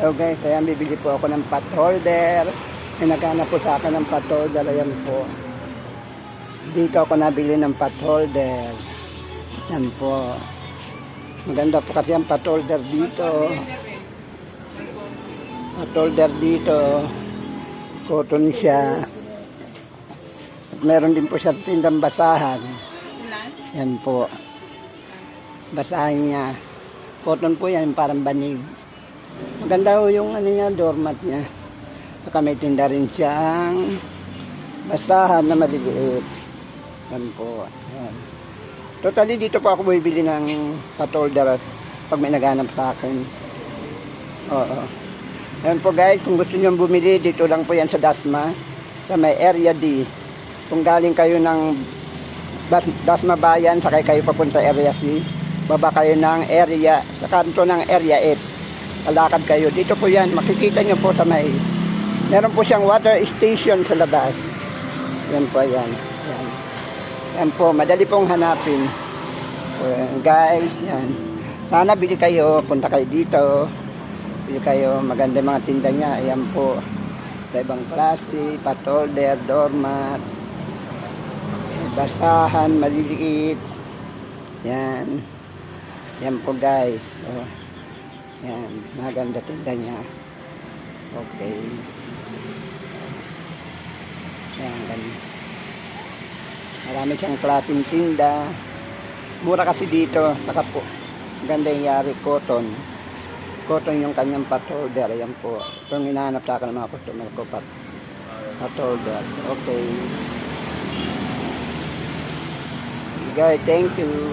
So guys, ayan, bibili po ako ng pot holder. May naghanap po sa akin ng pot holder. Ayan po. Dito ako nabili ng pot holder. Ayan po. Maganda po kasi ang pot holder dito. Pot holder dito. Cotton siya. At meron din po siya tindang basahan. Ayan po. Basahan niya. Cotton po yan, parang banig. Maganda po yung ano niya, doormat niya. Saka may tinda rin siyang basahan na maliliit. Yan po. Yan. Totally dito po ako bibili ng pot holder pag may naghanap sa akin. Oo. Yan po guys, kung gusto niyo bumili, dito lang po yan sa Dasma. Sa may area D. Kung galing kayo ng Dasma Bayan, sakay kayo papunta area C. Baba kayo ng area, sa kanto ng area F. Kalakad kayo. Dito po yan. Makikita nyo po sa may... Meron po siyang water station sa labas. Yan po yan. Yan, yan po. Madali pong hanapin. So, guys, yan. Sana bili kayo. Punta kayo dito. Bili kayo. Maganda mga tinda niya. Ayan po. Sa ibang klase. Pot holder, doormat. Basahan, maliliit. Yan. Yan po guys. So, yan, maganda tinda niya. Okay. Yan, ganun. Marami siyang klaseng tinda. Mura kasi dito. Saka po, ganda yung yari, cotton. Cotton yung kanyang pot holder. Ayan po. Ito yung hinahanap sa akin ng mga customer ko. Pot holder. Okay. Guys, thank you.